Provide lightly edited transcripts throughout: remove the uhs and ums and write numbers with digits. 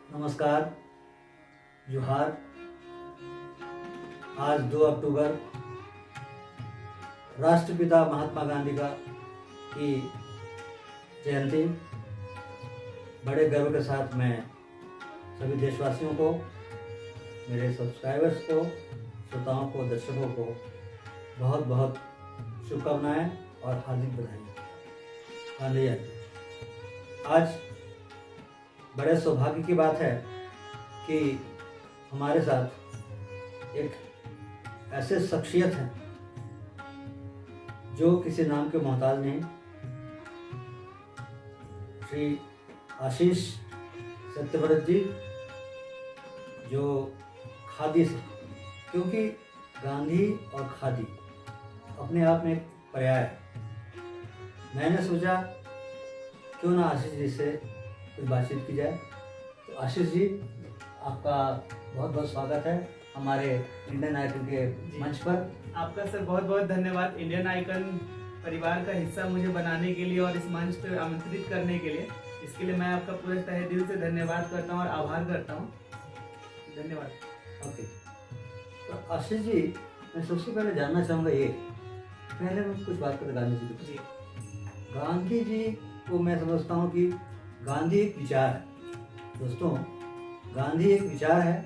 नमस्कार, जोहार। आज 2 अक्टूबर राष्ट्रपिता महात्मा गांधी का की जयंती। बड़े गर्व के साथ मैं सभी देशवासियों को, मेरे सब्सक्राइबर्स को, श्रोताओं को, दर्शकों को बहुत बहुत शुभकामनाएं और हार्दिक बधाई। गांधी जयंती आज बड़े सौभाग्य की बात है कि हमारे साथ एक ऐसे शख्सियत हैं जो किसी नाम के मोहताज नहीं। श्री आशीष सत्यव्रत जी, जो खादी से, क्योंकि गांधी और खादी अपने आप में एक पर्याय है। मैंने सोचा क्यों ना आशीष जी से कुछ बातचीत की जाए। तो आशीष जी, आपका बहुत बहुत स्वागत है हमारे इंडियन आइकन के मंच पर। आपका सर बहुत बहुत धन्यवाद इंडियन आइकन परिवार का हिस्सा मुझे बनाने के लिए और इस मंच पर आमंत्रित करने के लिए। इसके लिए मैं आपका पूरे तहे दिल से धन्यवाद करता हूँ और आभार करता हूँ। धन्यवाद। ओके, तो आशीष जी, मैं सबसे पहले जानना चाहूँगा ये, पहले हम कुछ बात करें गांधी जी की। गांधी जी को मैं समझता हूँ कि गांधी एक विचार है। दोस्तों, गांधी एक विचार है,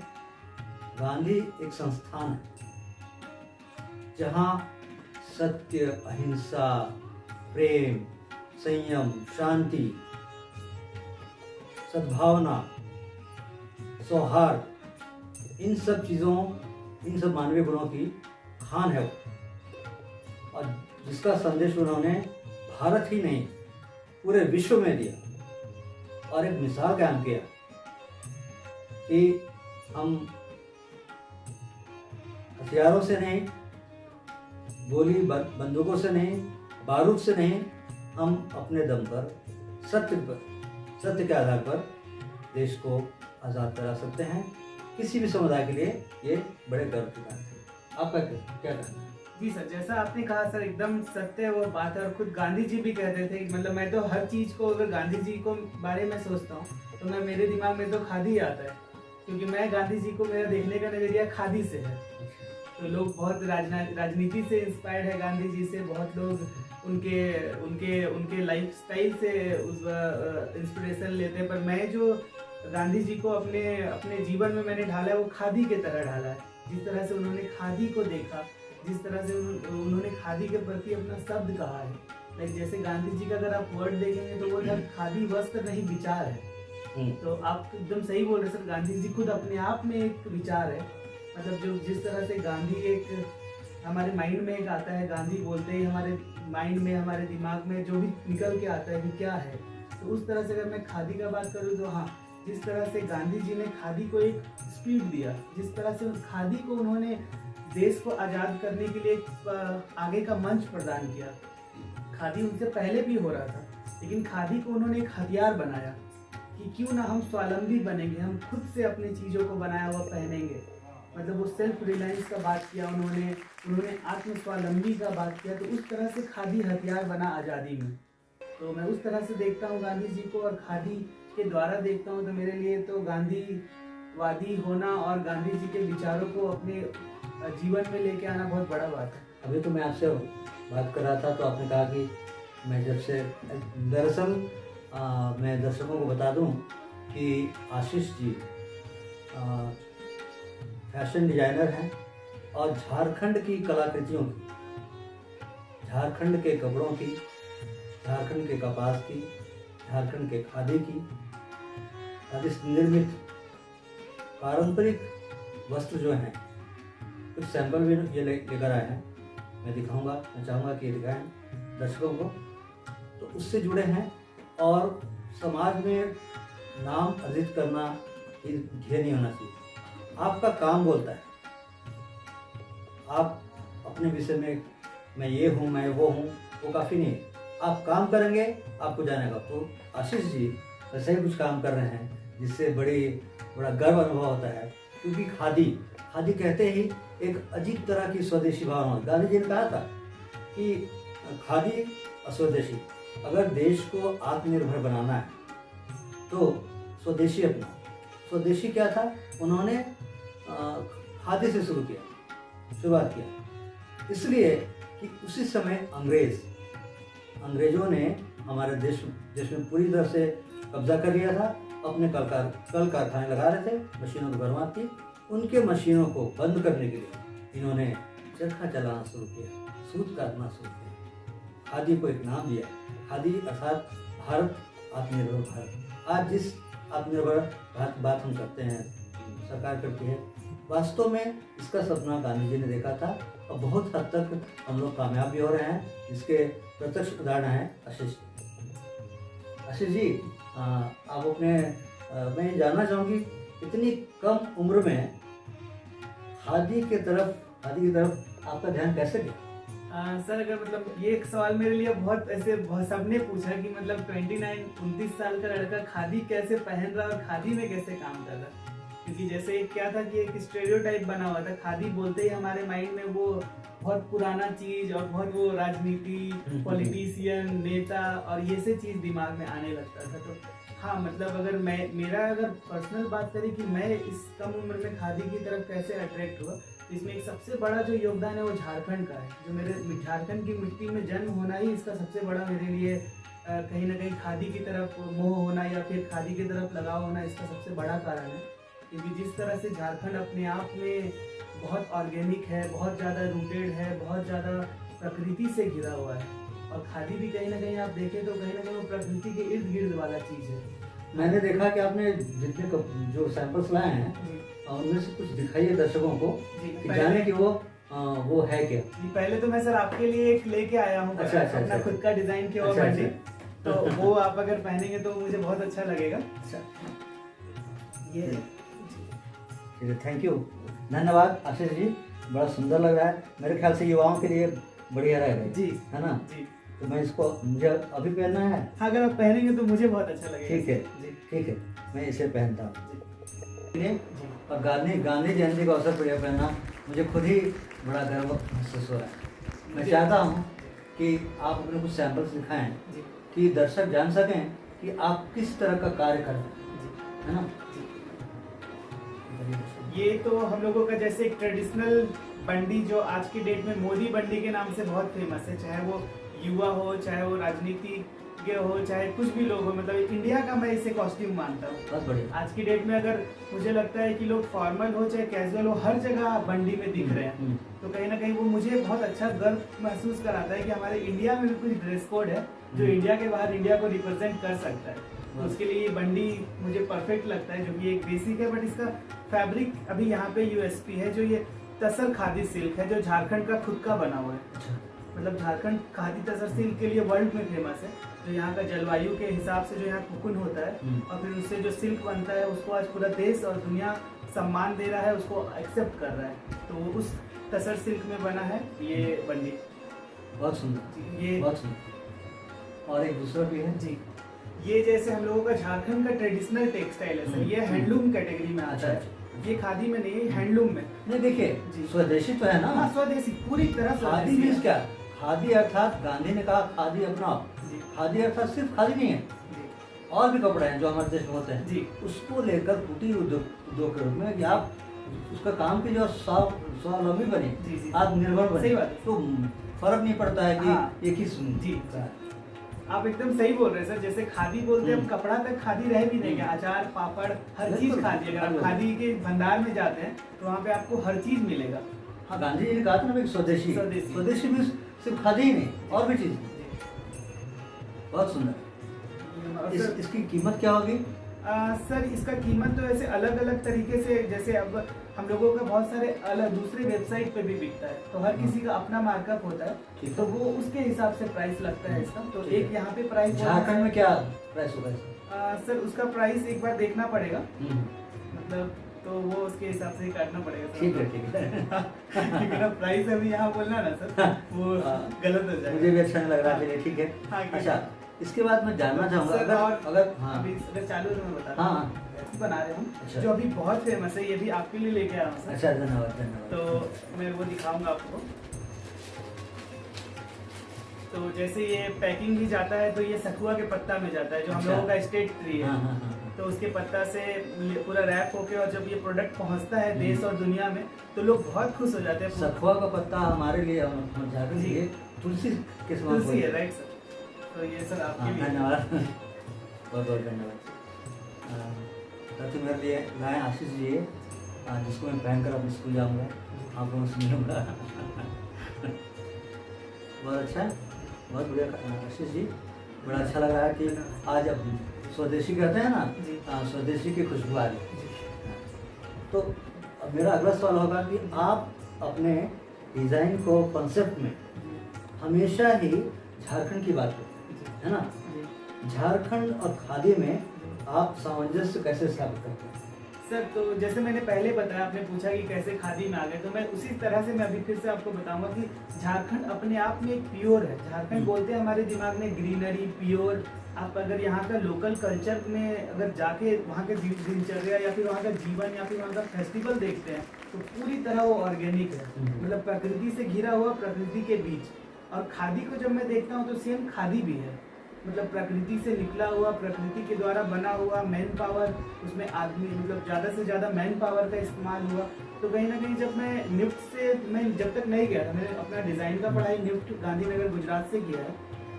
गांधी एक संस्थान है जहाँ सत्य, अहिंसा, प्रेम, संयम, शांति, सद्भावना, सौहार्द, इन सब चीज़ों, इन सब मानवीय गुणों की खान है वो। और जिसका संदेश उन्होंने भारत ही नहीं पूरे विश्व में दिया और एक मिसाल कायम किया कि हम हथियारों से नहीं, गोली बंदूकों से नहीं, बारूद से नहीं, हम अपने दम पर सत्य के आधार पर देश को आज़ाद करा सकते हैं। किसी भी समुदाय के लिए ये बड़े गर्व की बात है। आपका क्या कहना है? जी सर, जैसा आपने कहा सर, एकदम सत्य वो बात है। और खुद गांधी जी भी कहते थे, मतलब मैं तो हर चीज़ को, अगर गांधी जी को बारे में सोचता हूँ तो मेरे दिमाग में तो खादी आता है, क्योंकि मैं गांधी जी को, मेरा देखने का नज़रिया खादी से है। तो लोग बहुत राजनीति से इंस्पायर्ड है गांधी जी से, बहुत लोग उनके लाइफ स्टाइल से उस इंस्पिरेशन लेते हैं। पर मैं जो गांधी जी को अपने जीवन में मैंने ढाला है, वो खादी के तरह ढाला है। जिस तरह से उन्होंने खादी को देखा, जिस तरह से उन्होंने खादी के प्रति अपना शब्द कहा है। लाइक जैसे गांधी जी का अगर आप वर्ड देखेंगे तो वो खादी वस्त्र नहीं विचार है। तो आप एकदम सही बोल रहे सर, गांधी जी खुद अपने आप में एक विचार है। मतलब जो जिस तरह से गांधी एक हमारे माइंड में एक आता है, गांधी बोलते ही हमारे माइंड में, हमारे दिमाग में जो भी निकल के आता है कि क्या है, तो उस तरह से अगर मैं खादी का बात करूँ तो हाँ, जिस तरह से गांधी जी ने खादी को एक स्पीड दिया, जिस तरह से खादी को उन्होंने देश को आज़ाद करने के लिए एक आगे का मंच प्रदान किया। खादी उनसे पहले भी हो रहा था, लेकिन खादी को उन्होंने एक हथियार बनाया कि क्यों ना हम स्वावलंबी बनेंगे, हम खुद से अपनी चीज़ों को बनाया हुआ पहनेंगे। मतलब वो सेल्फ रिलायंस का बात किया उन्होंने आत्म स्वावलंबी का बात किया। तो उस तरह से खादी हथियार बना आज़ादी में। तो मैं उस तरह से देखता हूँ गांधी जी को, और खादी के द्वारा देखता हूँ। तो मेरे लिए तो गांधीवादी होना और गांधी जी के विचारों को अपने जीवन में लेके आना बहुत बड़ा बात है। अभी तो मैं आपसे बात कर रहा था तो आपने कहा कि मैं जब से, दरअसल मैं दर्शकों को बता दूं कि आशीष जी फैशन डिजाइनर हैं और झारखंड की कलाकृतियों की, झारखंड के कपड़ों की, झारखंड के कपास की, झारखंड के खादी से निर्मित पारंपरिक वस्त्र जो हैं, कुछ सैंपल भी ये लेकर आए हैं। मैं दिखाऊंगा, मैं चाहूँगा कि ये दिखाएं दर्शकों को। तो उससे जुड़े हैं और समाज में नाम अर्जित करना ये ध्येय नहीं होना चाहिए। आपका काम बोलता है, आप अपने विषय में मैं ये हूँ, मैं वो हूँ, वो काफ़ी नहीं है। आप काम करेंगे, आपको जानेगा। तो आशीष जी वैसे ही कुछ काम कर रहे हैं जिससे बड़ा गर्व अनुभव होता है, क्योंकि खादी कहते ही एक अजीब तरह की स्वदेशी भावना। गांधी जी ने कहा था कि खादी और स्वदेशी, अगर देश को आत्मनिर्भर बनाना है तो स्वदेशी अपनाओ। स्वदेशी क्या था, उन्होंने खादी से शुरुआत किया, इसलिए कि उसी समय अंग्रेजों ने हमारे देश में पूरी तरह से कब्जा कर लिया था। अपने कल कारखाने लगा रहे थे, मशीनों की बर्बाद की। उनके मशीनों को बंद करने के लिए इन्होंने चरखा चलाना शुरू किया, सूत काटना शुरू किया, खादी को एक नाम दिया। खादी अर्थात भारत, आत्मनिर्भर भारत। आज जिस आत्मनिर्भर भारत की बात हम करते हैं, सरकार करती है, वास्तव में इसका सपना गांधी जी ने देखा था और बहुत हद तक हम लोग कामयाब भी हो रहे हैं। इसके प्रत्यक्ष उदाहरण है आशीष जी। आप अपने मैं जानना चाहूँगी, इतनी कम उम्र में खादी की तरफ आपका ध्यान कैसे गया? सर अगर मतलब ये एक सवाल मेरे लिए बहुत सबने पूछा कि मतलब 29-29 साल का लड़का खादी कैसे पहन रहा है और खादी में कैसे काम कर रहा है। क्योंकि जैसे एक क्या था कि एक स्टेरियोटाइप बना हुआ था, खादी बोलते ही हमारे माइंड में वो बहुत पुराना चीज और बहुत वो राजनीति, पॉलिटिशियन, नेता और ये से चीज दिमाग में आने लगता था। तो हाँ, मतलब अगर मेरा अगर पर्सनल बात करें कि मैं इस कम उम्र में खादी की तरफ कैसे अट्रैक्ट हुआ, तो इसमें एक सबसे बड़ा जो योगदान है वो झारखंड का है। जो मेरे झारखंड की मिट्टी में जन्म होना ही इसका सबसे बड़ा मेरे लिए कहीं ना कहीं खादी की तरफ मोह होना या फिर खादी की तरफ लगाव होना इसका सबसे बड़ा कारण है। क्योंकि जिस तरह से झारखंड अपने आप में बहुत ऑर्गेनिक है, बहुत ज़्यादा रूटेड है, बहुत ज़्यादा प्रकृति से घिरा हुआ है, और खादी भी कहीं ना कहीं आप देखें तो कहीं ना कहीं वो प्रकृति के इर्द गिर्द वाला चीज़ है। मैंने देखा कि आपने जितने जो सैंपल्स लाए हैं उनमें से कुछ दिखाइए दर्शकों को कि जाने कि वो है क्या। पहले तो मैं सर आपके लिए एक लेके आया हूँ, अपना खुद का डिजाइन किया हुआ बंडी, तो वो आप अगर पहनेंगे तो मुझे बहुत अच्छा लगेगा। ये ठीक है, थैंक यू, धन्यवाद आशीष जी, बड़ा सुंदर लग रहा है। मेरे ख्याल से युवाओं के लिए बढ़िया रहेगा जी, है ना जी। तो मैं इसको मुझे अभी पहनना है। हाँ, अगर आप पहनेंगे तो मुझे बहुत अच्छा लगेगा। ठीक है जी, ठीक है, मैं इसे पहनता हूँ। और गांधी जयंती का अवसर पर यह पहनना मुझे खुद ही बड़ा गर्व महसूस हो रहा है। मैं चाहता हूँ कि आप अपने कुछ सैंपल्स दिखाएं कि दर्शक जान सकें कि आप किस तरह का कार्य करते हैं, है ना। ये तो हम लोगों का जैसे एक ट्रेडिशनल बंडी जो आज की डेट में मोदी बंडी के नाम से बहुत फेमस है, चाहे वो युवा हो, चाहे वो राजनीति के हो, चाहे कुछ भी लोग हो, मतलब इंडिया का मैं इसे कॉस्ट्यूम मानता हूँ। आज की डेट में अगर मुझे लगता है कि लोग फॉर्मल हो चाहे कैजुअल हो, हर जगह बंडी में दिख रहे हैं, तो कहीं ना कहीं वो मुझे बहुत अच्छा गर्व महसूस कराता है कि हमारे इंडिया में भी कुछ ड्रेस कोड है जो इंडिया के बाहर इंडिया को रिप्रेजेंट कर सकता है। तो उसके लिए ये बंडी मुझे परफेक्ट लगता है, जो कि एक बेसिक है, बट इसका फैब्रिक अभी यहाँ पे यूएसपी है, जो ये तसर खादी सिल्क है, जो झारखंड का खुद का बना हुआ है। मतलब झारखंड खादी तसर सिल्क के लिए वर्ल्ड में फेमस है, जो यहाँ का जलवायु के हिसाब से जो यहाँ कुकुन होता है और फिर उससे जो सिल्क बनता है, उसको आज पूरा देश और दुनिया सम्मान दे रहा है, उसको एक्सेप्ट कर रहा है। तो उस तसर सिल्क में बना है ये बंडी। बहुत सुंदर, ये बहुत सुंदर। और एक दूसरा भी है जी, ये जैसे हम लोगों का झारखंड का ट्रेडिशनल टेक्सटाइल है सर, ये हैंडलूम कैटेगरी में आता है। ये खादी में नहीं, हैंडलूम में। नहीं, देखिए स्वदेशी तो है ना। हाँ, स्वदेशी, पूरी तरह खादी मीन्स क्या? खादी अर्थात गांधी ने कहा खादी अपनाओ। खादी अर्थात सिर्फ खादी नहीं है, और भी कपड़े हैं जो हमारे देश में होते हैं जी, उसको लेकर कुटीर उद्योग के रूप में कि आप उसका काम की जो स्वावलंबी बने, आत्मनिर्भर बने, तो फर्क नहीं पड़ता है कि एक ही जी। आप एकदम सही बोल रहे हैं सर, जैसे खादी बोलते हैं, हम कपड़ा तक खादी रह भी नहीं गया, अचार पापड़ हर चीज खादी। अगर आप खादी के भंडार में जाते हैं तो वहाँ पे आपको हर चीज मिलेगा। हाँ, गांधी जी ने कहा था ना स्वदेशी भी सिर्फ खादी ही नहीं, और भी चीज। बहुत सुंदर। इसकी कीमत क्या होगी? सर इसका कीमत तो ऐसे अलग अलग तरीके से, जैसे अब हम लोगों का बहुत सारे अलग दूसरे वेबसाइट पे भी बिकता है, तो हर किसी का अपना मार्कअप होता है, तो वो उसके हिसाब से प्राइस लगता है इसका। तो एक यहाँ पे प्राइस, झारखंड में क्या प्राइस होगा सर उसका प्राइस एक बार देखना पड़ेगा, मतलब तो वो उसके हिसाब से काटना पड़ेगा। ठीक है क्योंकि ना प्राइस अभी यहाँ बोलना ना सर वो गलत हो जाएगा। मुझे भी अच्छा नहीं लग रहा है, ठीक है। अच्छा, इसके बाद मैं जानना चाहूँगा अगर चालू तो मैं बता बना रहे हम, जो अभी बहुत फेमस है, ये भी आपके लिए लेके आया हूँ। अच्छा, धन्यवाद। तो मैं वो दिखाऊंगा आपको। तो जैसे ये पैकिंग भी जाता है, तो ये सखुआ के पत्ता में जाता है, जो हम लोगों का स्टेट ट्री है। तो उसके पत्ता से पूरा रैप होके और जब ये प्रोडक्ट पहुंचता है देश और दुनिया में तो लोग बहुत खुश हो जाते हैं। सखुआ का पत्ता हमारे लिए हम झारखंड के लिए तुलसी के समान तुलसी है, राइट सर। तो ये सर आपके लिए धन्यवाद, बहुत बहुत धन्यवाद। तो मेरे लिए लाए आशीष जी ये, जिसको मैं पहन कर अपने स्कूल जाऊँगा, आप लोगों से मिलूँगा। बहुत अच्छा, बहुत बढ़िया आशीष जी, बड़ा अच्छा लग रहा है कि आज अब स्वदेशी कहते हैं ना, स्वदेशी की खुशबू आ रही। तो अब मेरा अगला सवाल होगा कि आप अपने डिज़ाइन को कॉन्सेप्ट में हमेशा ही झारखंड की बात करते हैं, है ना? झारखंड और खादी में आप सामंजस्य कैसे स्थापित करते हैं? सर, तो जैसे मैंने पहले बताया, आपने पूछा कि कैसे खादी में आ गए, तो मैं उसी तरह से मैं अभी फिर से आपको बताऊंगा कि झारखंड अपने आप में एक प्योर है। झारखंड बोलते हैं हमारे दिमाग में ग्रीनरी, प्योर। आप अगर यहाँ का लोकल कल्चर में अगर जाके वहाँ के दिनचर्या या फिर वहाँ का जीवन या फिर वहाँ का फेस्टिवल देखते हैं तो पूरी तरह वो ऑर्गेनिक है, मतलब प्रकृति से घिरा हुआ, प्रकृति के बीच। और खादी को जब मैं देखता हूँ तो सेम खादी भी है, मतलब प्रकृति से निकला हुआ, प्रकृति के द्वारा बना हुआ, मैन पावर उसमें आदमी, मतलब ज़्यादा से ज़्यादा मैन पावर का इस्तेमाल हुआ। तो कहीं ना कहीं जब मैं निफ्ट से, मैं जब तक नहीं गया था, मैंने अपना डिज़ाइन का पढ़ाई निफ्ट गांधीनगर गुजरात से किया है,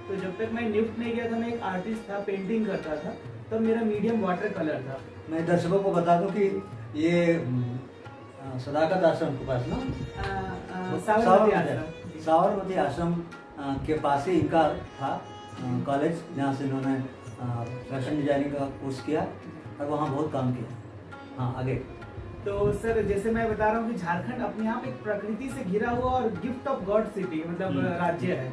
तो जब तक मैं निफ्ट नहीं गया था, मैं एक आर्टिस्ट था, पेंटिंग करता था, तब मेरा मीडियम वाटर कलर था। मैं दर्शकों को बता दूं कि ये सदाकत आश्रम के पास ना, साबरमती आश्रम के पास ही इनका था कॉलेज, जहाँ से इन्होंने फैशन डिजाइनिंग का कोर्स किया और वहाँ बहुत काम किया। हाँ, आगे। तो सर, जैसे मैं बता रहा हूँ कि झारखंड अपने आप एक प्रकृति से घिरा हुआ और गिफ्ट ऑफ गॉड सिटी, मतलब राज्य है।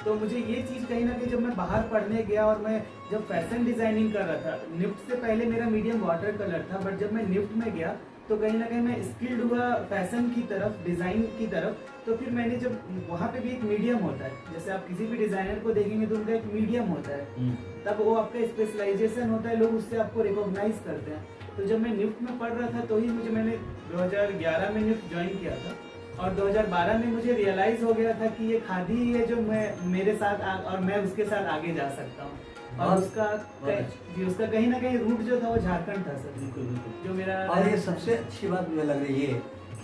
तो मुझे ये चीज़ कहीं ना कहीं जब मैं बाहर पढ़ने गया और मैं जब फैशन डिजाइनिंग कर रहा था, निफ्ट से पहले मेरा मीडियम वाटर कलर था, बट जब मैं निफ्ट में गया तो कहीं ना कहीं मैं स्किल्ड हुआ फैशन की तरफ, डिज़ाइन की तरफ। तो फिर मैंने जब वहाँ पे भी एक मीडियम होता है, जैसे आप किसी भी डिज़ाइनर को देखेंगे तो उनका एक मीडियम होता है, तब वो आपका स्पेशलाइजेशन होता है, लोग उससे आपको रिकॉग्नाइज करते हैं। तो जब मैं निफ्ट में पढ़ रहा था तो ही मैंने 2011 में निफ्ट ज्वाइन किया था और 2012 में मुझे रियलाइज़ हो गया था कि ये खादी ही है जो मैं मेरे साथ और मैं उसके साथ आगे जा सकता हूँ। और उसका कहीं ना कहीं रूट जो था वो झारखंड था सर। बिल्कुल बिल्कुल, जो मेरा, और ये सबसे अच्छी बात मुझे लग रही है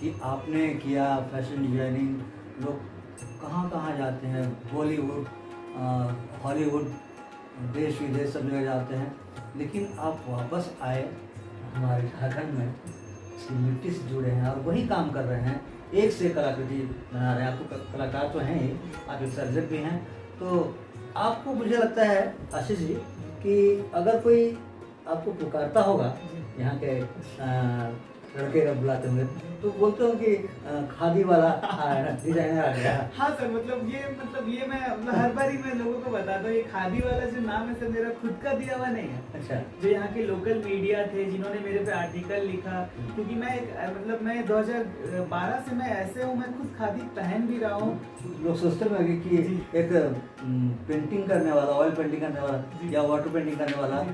कि आपने किया फैशन डिजाइनिंग। लोग कहाँ कहाँ जाते हैं, बॉलीवुड, हॉलीवुड, देश विदेश सब जगह जाते हैं, लेकिन आप वापस आए हमारे झारखंड में, इसकी मिट्टी से जुड़े हैं और वही काम कर रहे हैं, एक से कलाकृति बना रहे हैं। आप तो कलाकार तो हैं ही, आप एक सर्जक भी हैं। तो आपको, मुझे लगता है आशीष जी, कि अगर कोई आपको पुकारता होगा, यहाँ के लड़के का बुलाते होंगे, तो बोलते हो कि खादी वाला डिजाइनर आ गया। हाँ सर, मतलब ये मैं हर बार ही मैं लोगों को बताता हूँ, ये खादी वाला जो नाम है सर, मेरा खुद का दिया हुआ नहीं है। अच्छा। जो यहाँ के लोकल मीडिया थे जिन्होंने मेरे पे आर्टिकल लिखा, क्योंकि मैं 2012 से मैं ऐसे हूँ, मैं खुद खादी पहन भी रहा हूँ। लोग सोचते होंगे कि एक पेंटिंग करने वाला, ऑयल पेंटिंग करने वाला या वाटर पेंटिंग करने वाला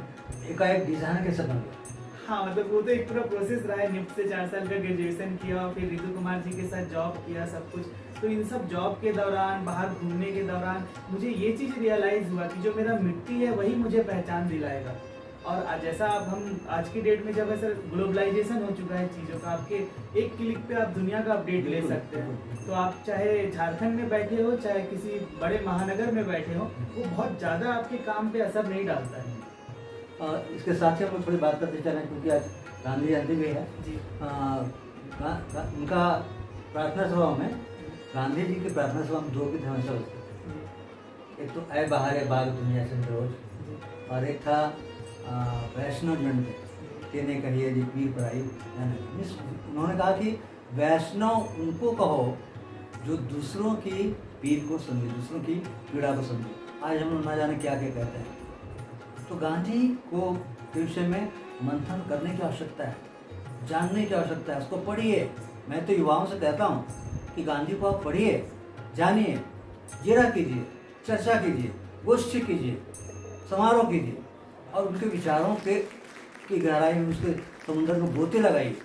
एकाएक डिजाइनर कैसे बन गया। हाँ, मतलब वो तो एक पूरा प्रोसेस रहा है। निफ्ट से 4 साल का ग्रेजुएशन किया और फिर रितु कुमार जी के साथ जॉब किया, सब कुछ। तो इन सब जॉब के दौरान, बाहर घूमने के दौरान मुझे ये चीज़ रियलाइज़ हुआ कि जो मेरा मिट्टी है वही मुझे पहचान दिलाएगा। और जैसा अब हम आज की डेट में जब है सर ग्लोबलाइजेशन हो चुका है चीज़ों का, आपके एक क्लिक पे आप दुनिया का अपडेट ले सकते हैं। तो आप चाहे झारखंड में बैठे हो, चाहे किसी बड़े महानगर में बैठे हो, वो बहुत ज़्यादा आपके काम पे असर नहीं डालता है। इसके साथ ही हम लोग थोड़ी बात करते चलें, क्योंकि आज गांधी जयंती भी है जी। उनका प्रार्थना सभा में, गांधी जी की प्रार्थना सभा में 2 की थे हमेशा उसके। एक तो ऐ बहारे बाग दुनिया से रोज, और एक था वैष्णव जन तेने कहिए जी पीर पराई। उन्होंने कहा कि वैष्णव उनको कहो जो दूसरों की पीर को समझे, दूसरों की पीड़ा को समझे। आज हम लोग ना जाने क्या क्या कहते हैं। तो गांधी को विषय में मंथन करने की आवश्यकता है, जानने की आवश्यकता है, उसको पढ़िए। मैं तो युवाओं से कहता हूँ कि गांधी को आप पढ़िए, जानिए, जेरा कीजिए, चर्चा कीजिए, गोष्ठी कीजिए, समारोह कीजिए और उनके विचारों की गहराई में उसके समुद्र में गोते लगाइए।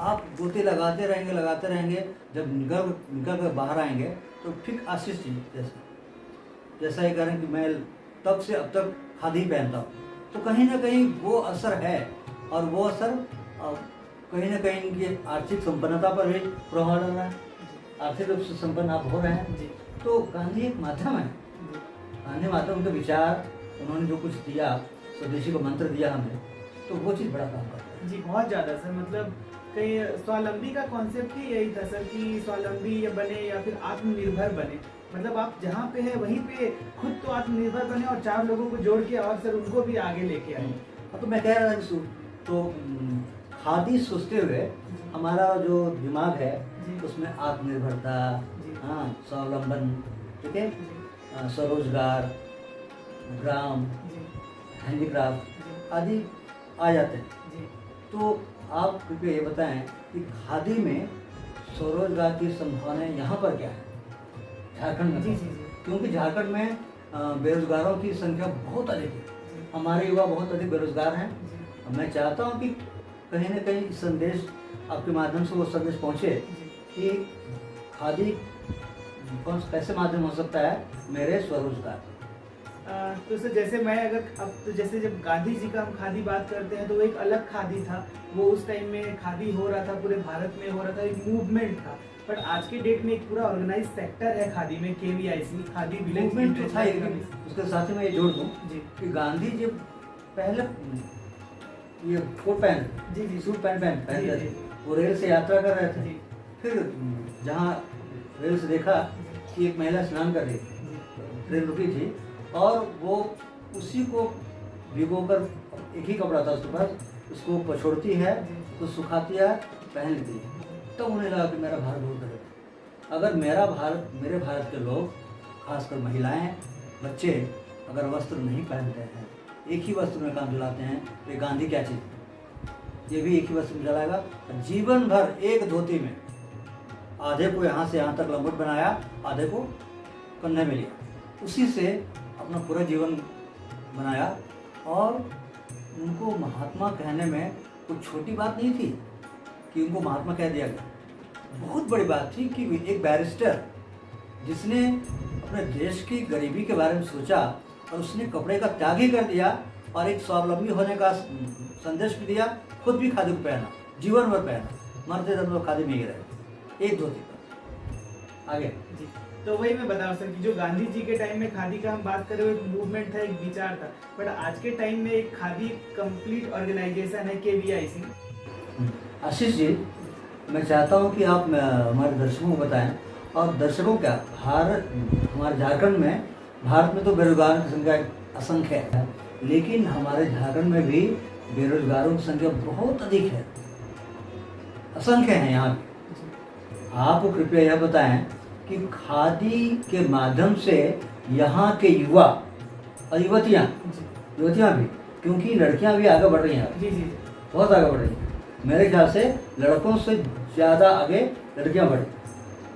आप गोते लगाते रहेंगे, जब निकल कर बाहर आएंगे तो ठीक आशीष जी जैसा ये करें कि मैं तब से अब तक खादी पहनता हूँ, तो कहीं ना कहीं वो असर है, और वो असर कहीं ना कहीं इनकी आर्थिक संपन्नता पर भी प्रभाव डाल रहा है। आर्थिक रूप से संपन्न आप हो रहे हैं। जी तो गांधी एक माध्यम है। जी गांधी माध्यम, उनके विचार, उन्होंने जो कुछ दिया, स्वदेशी को मंत्र दिया हमें, तो वो चीज़ बड़ा काम करता है। जी, बहुत ज़्यादा सर। मतलब कहीं स्वावलंबी का कॉन्सेप्ट ही यही था सर कि स्वावलंबी या बने या फिर आत्मनिर्भर बने। मतलब आप जहाँ पे है वहीं पे खुद तो आत्मनिर्भर बने और 4 लोगों को जोड़ के और सर उनको भी आगे लेके आए। तो मैं कह रहा था तो खादी सोचते हुए हमारा जो दिमाग है जी। उसमें आत्मनिर्भरता, जी। हाँ, स्वावलंबन, ठीक है, जी स्वरोजगार, ग्राम, जी हैंडीक्राफ्ट जी आदि आ जाते हैं। जी तो आप कृपया ये बताएं कि खादी में स्वरोजगार की संभावनाएं यहाँ पर क्या है, झारखंड में? जी जी जी क्योंकि झारखंड में बेरोजगारों की संख्या बहुत अधिक है। हमारे युवा बहुत अधिक बेरोजगार हैं। मैं चाहता हूँ कि कहीं ना कहीं संदेश आपके माध्यम से वो संदेश पहुँचे कि खादी कौन कैसे माध्यम हो सकता है मेरे स्वरोजगार। तो सर जैसे मैं अगर अब तो जैसे जब गांधी जी का हम खादी बात करते हैं तो वो एक अलग खादी था। वो उस टाइम में खादी हो रहा था, पूरे भारत में हो रहा था, एक मूवमेंट था। बट आज के डेट में एक पूरा ऑर्गेनाइज सेक्टर है खादी में, KVIC, खादी विलेज मूवमेंट तो था, उसके साथ ही मैं ये जोड़ दूँ जी कि गांधी जी पहले ये कोट पहन, जी जी सूट पैंट पहनते जी, थे, वो रेल से यात्रा कर रहे थे। जी फिर जहाँ रेल से देखा कि एक महिला स्नान कर रही थी, जी ट्रेन रुकी थी, और वो उसी को भिगोकर, एक ही कपड़ा था उसके पास, उसको पछोड़ती है, उसको सुखाती है, पहन लेती है। तब उन्हें लगा कि मेरा भारत बहुत गलत। अगर मेरे भारत के लोग, खासकर महिलाएं, बच्चे अगर वस्त्र नहीं पहनते हैं, एक ही वस्त्र में काम चलाते हैं, तो ये गांधी क्या चीज़? ये भी एक ही वस्त्र में चलाएगा। जीवन भर एक धोती में आधे को यहाँ से यहाँ तक लंगोट बनाया, आधे को कंधे में लिया, उसी से अपना पूरा जीवन बनाया। और उनको महात्मा कहने में कोई छोटी बात नहीं थी कि उनको महात्मा कह दिया गया। बहुत बड़ी बात थी कि एक बैरिस्टर जिसने अपने देश की गरीबी के बारे में सोचा और उसने कपड़े का त्याग ही कर दिया और एक स्वावलंबी होने का संदेश भी दिया, खुद भी खादी को पहना, जीवन भर पहना, मरते दम लोग खादी में ही रहे, एक धोती पर। आगे जी, तो वही मैं बता सर कि जो गांधी जी के टाइम में खादी का हम बात करें, एक मूवमेंट था, एक विचार था। बट आज के टाइम में एक खादी कंप्लीट ऑर्गेनाइजेशन है, KVIC। आशीष जी, मैं चाहता हूँ कि आप हमारे दर्शकों को बताएं, और दर्शकों क्या, हमारे झारखंड में, भारत में तो बेरोजगारों की संख्या असंख्य है, लेकिन हमारे झारखंड में भी बेरोजगारों की संख्या बहुत अधिक है, असंख्य है यहाँ पे। आप कृपया यह बताएं कि खादी के माध्यम से यहाँ के युवा और युवतियाँ भी, क्योंकि लड़कियाँ भी आगे बढ़ रही हैं, जी जी बहुत आगे बढ़ रही हैं, मेरे ख्याल से लड़कों से ज़्यादा आगे लड़कियाँ बढ़ी।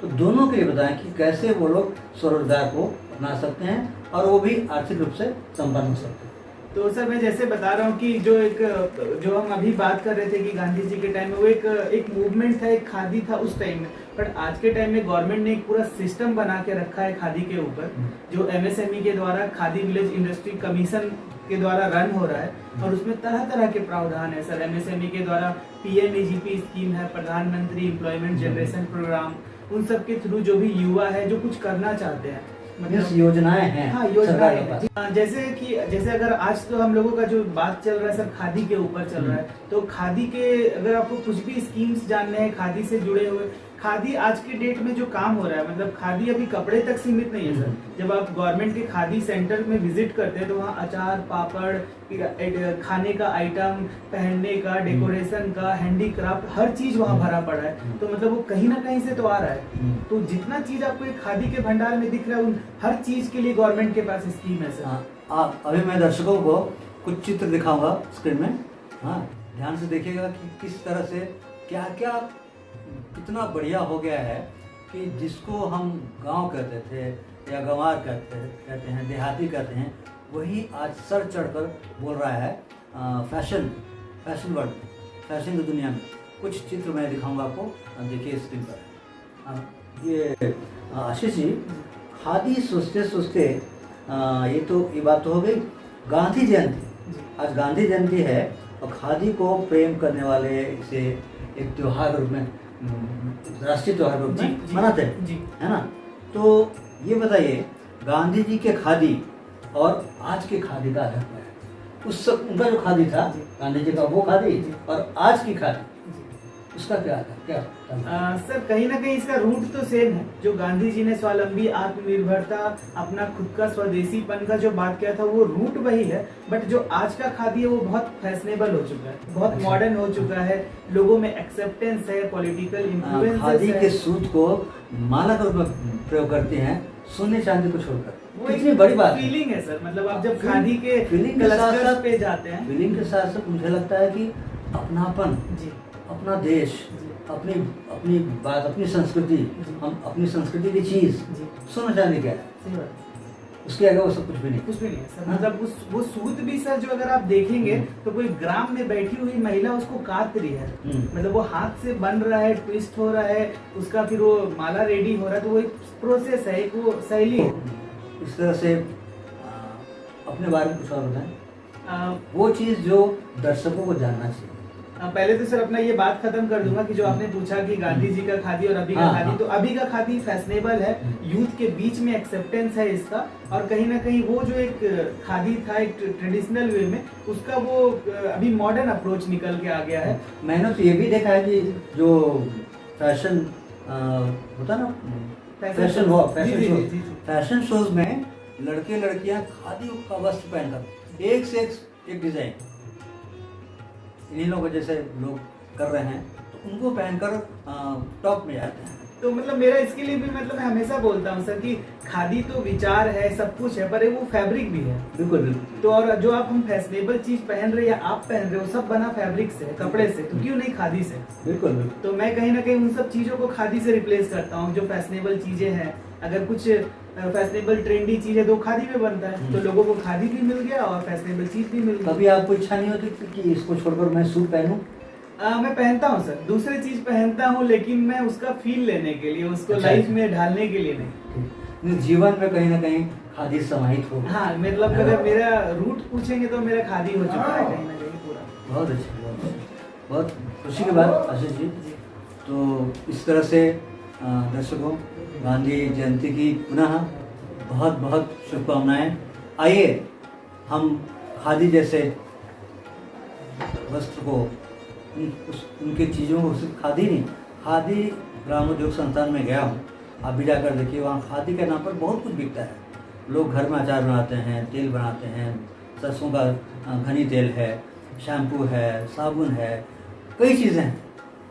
तो दोनों के लिए बताएं कि कैसे वो लोग स्वरोजगार को अपना सकते हैं और वो भी आर्थिक रूप से संपन्न हो सकते हैं। तो सर मैं जैसे बता रहा हूँ कि जो हम अभी बात कर रहे थे कि गांधी जी के टाइम में वो एक मूवमेंट था, एक खादी था उस टाइम में। बट आज के टाइम में गवर्नमेंट ने एक पूरा सिस्टम बना के रखा है खादी के ऊपर, जो MSME के द्वारा खादी विलेज इंडस्ट्री कमीशन के द्वारा रन हो रहा है। और उसमें तरह तरह के प्रावधान है सर। MSME के द्वारा PMAGP स्कीम है, प्रधानमंत्री एम्प्लॉयमेंट जनरेशन प्रोग्राम, उन सब के थ्रू जो भी युवा है जो कुछ करना चाहते हैं, मतलब योजनाएं हैं। हाँ, योजनाएं हैं। जैसे अगर आज तो हम लोगों का जो बात चल रहा है सर खादी के ऊपर चल रहा है, तो खादी के अगर आपको कुछ भी स्कीम्स जानने हैं खादी से जुड़े हुए, खादी आज के डेट में जो काम हो रहा है, मतलब खादी अभी कपड़े तक सीमित नहीं है सर। जब आप गवर्नमेंट के खादी सेंटर में विजिट करते हैं तो वहाँ अचार, पापड़, खाने का आइटम, पहनने का, डेकोरेशन का, हैंडीक्राफ्ट, हर चीज वहाँ भरा पड़ा है। तो मतलब वो कहीं ना कहीं से तो आ रहा है। तो जितना चीज आपको एक खादी के भंडार में दिख रहा है, उन हर चीज के लिए गवर्नमेंट के पास स्कीम है सर। अभी मैं दर्शकों को कुछ चित्र दिखाऊंगा स्क्रीन में। हाँ, ध्यान से देखिएगा कि किस तरह से क्या क्या कितना बढ़िया हो गया है कि जिसको हम गांव कहते थे या गंवार कहते हैं, देहाती कहते हैं, वही आज सर चढ़कर बोल रहा है फैशन वर्ल्ड, फैशन की दुनिया में। कुछ चित्र मैं दिखाऊंगा आपको, देखिए स्क्रीन पर। ये आशीष जी, खादी सोचते सोचते ये बात तो हो गई। गांधी जयंती जी। आज गांधी जयंती है और खादी को प्रेम करने वाले इसे एक त्योहार के रूप में राष्ट्रीय त्योहार के रूप जी, में जी, मनाते हैं, जी। है ना। तो ये बताइए, गांधी जी के खादी और आज के खादी का अलग क्या है? उस सब उनका जो खादी था, जी। गांधी जी का वो खादी जी। और आज की खादी, जी। उसका क्या था, क्या सर कहीं ना कहीं इसका रूट तो सेम है। जो गांधी जी ने स्वावलंबी आत्मनिर्भरता, अपना खुद का स्वदेशीपन का जो बात किया था, वो रूट वही है। बट जो आज का खादी है वो बहुत फैशनेबल हो चुका है, बहुत अच्छा। मॉडर्न हो चुका है, लोगों में एक्सेप्टेंस है, पॉलिटिकल इन्फ्लुएंस खादी है। के सूत को माला के रूप में प्रयोग करते हैं, सोने चांदी को छोड़कर। वो कितनी एक बड़ी बात है। फीलिंग है सर, मतलब आप जब फीलिंग- खादी के फीलिंग के साथ क्लस्टर्स साथ पे जाते हैं। फीलिंग के साथ साथ मुझे लगता है कि अपनापन, जी अपना देश, जी अपनी अपनी बात, अपनी संस्कृति, जी। हम अपनी संस्कृति की चीज, जी सोना चांदी क्या है, सही बात है। उसके आगे वो सब कुछ भी नहीं। कुछ भी नहीं है सर। हाँ? मतलब वो सूत भी सर, जो अगर आप देखेंगे तो कोई ग्राम में बैठी हुई महिला उसको काट रही है। मतलब वो हाथ से बन रहा है, ट्विस्ट हो रहा है, उसका फिर वो माला रेडी हो रहा है। तो वो एक प्रोसेस है, एक वो शैली है। इस तरह से अपने बारे में कुछ और बताएं, आ, वो चीज जो दर्शकों को जानना चाहिए। पहले तो सर अपना ये बात खत्म कर दूंगा कि जो आपने पूछा कि गांधी जी का खादी और अभी का हाँ, खादी, हाँ। तो अभी का खादी फैशनेबल है, यूथ के बीच में एक्सेप्टेंस है इसका। और कहीं ना कहीं वो जो एक खादी था एक ट्रेडिशनल वे में, उसका वो अभी मॉडर्न अप्रोच निकल के आ गया है। मैंने तो ये भी देखा है कि जो फैशन होता ना, फैशन शोज में लड़के लड़कियां खादी का वस्त्र पहनकर एक से एक डिजाइन, इन्हीं लोगों जैसे लोग कर रहे हैं, तो उनको पहनकर टॉप में जाते हैं। तो मतलब मेरा इसके लिए भी, मतलब मैं हमेशा बोलता हूँ सर कि खादी तो विचार है, सब कुछ है, पर वो फैब्रिक भी है। बिल्कुल बिल्कुल। तो और जो आप हम फैशनेबल चीज पहन रहे हैं या आप पहन रहे हो, सब बना फैब्रिक से, कपड़े से, तो क्यों नहीं खादी से? बिल्कुल बिल्कुल। तो मैं कहीं ना कहीं उन सब चीजों को खादी से रिप्लेस करता हूँ। जो फैशनेबल चीजें हैं, अगर कुछ फैशनेबल ट्रेंडी चीज है तो खादी में बनता है, तो लोगों को खादी भी मिल गया और फैशनेबल चीज भी मिल गई। कभी आपको इच्छा नहीं होती कि इसको छोड़कर मैं सूट पहनूं? मैं पहनता हूँ सर, दूसरी चीज पहनता हूँ, लेकिन मैं उसका फील लेने के लिए, उसको अच्छा, लाइफ अच्छा। में ढालने के लिए नहीं। ठीक। जीवन में कहीं ना कहीं खादी समाहित हो। हाँ, मतलब अगर मेरा रूट पूछेंगे तो मेरा खादी हो चुका है कहीं ना कहीं पूरा। बहुत अच्छा, बहुत अच्छा। बहुत खुशी की बात आशीष जी। तो इस तरह से दर्शकों, गांधी जयंती की पुनः बहुत बहुत शुभकामनाएं। आइए हम खादी जैसे वस्त्र को, उनके चीज़ों को, सिर्फ खादी नहीं, खादी ग्रामोद्योग संस्थान में गया हूँ, आप भी जाकर देखिए, वहाँ खादी के नाम पर बहुत कुछ बिकता है। लोग घर में अचार बनाते हैं, तेल बनाते हैं, सरसों का घनी तेल है, शैम्पू है, साबुन है, कई चीज़ें हैं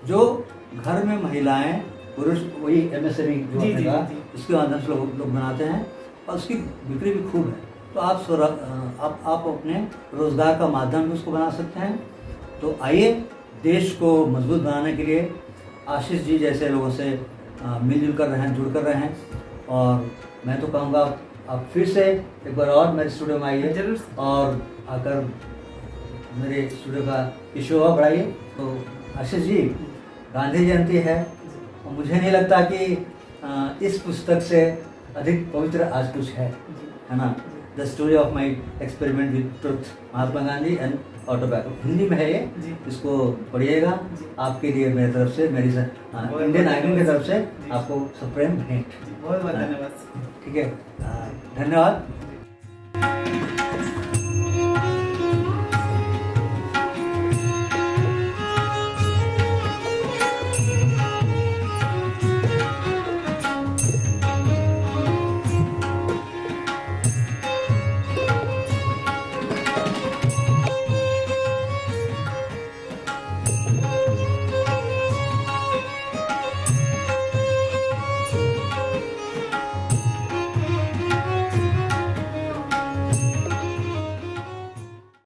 जो घर में महिलाएं, पुरुष, वही MSME जो जी, आपने जी, कहा, जी। इसके माध्यम से लोग बनाते हैं और उसकी बिक्री भी खूब है। तो आप अपने रोजगार का माध्यम भी उसको बना सकते हैं। तो आइए, देश को मजबूत बनाने के लिए आशीष जी जैसे लोगों से मिलजुल कर रहे हैं, जुड़ कर रहे हैं। और मैं तो कहूँगा आप फिर से एक बार और मेरे स्टूडियो में आइए जरूर। और आकर मेरे स्टूडियो का शोभा बढ़ाइए। तो आशीष जी, गांधी जयंती है और मुझे नहीं लगता कि इस पुस्तक से अधिक पवित्र आज कुछ है ना। The story of my experiment with truth, Mahatma Gandhi and autobiography, Hindi में है ये, इसको पढ़िएगा। आपके लिए मेरी तरफ से, मेरी इंडियन आइडल की तरफ से आपको सप्रेम भेंट। बहुत बहुत धन्यवाद। ठीक है, धन्यवाद।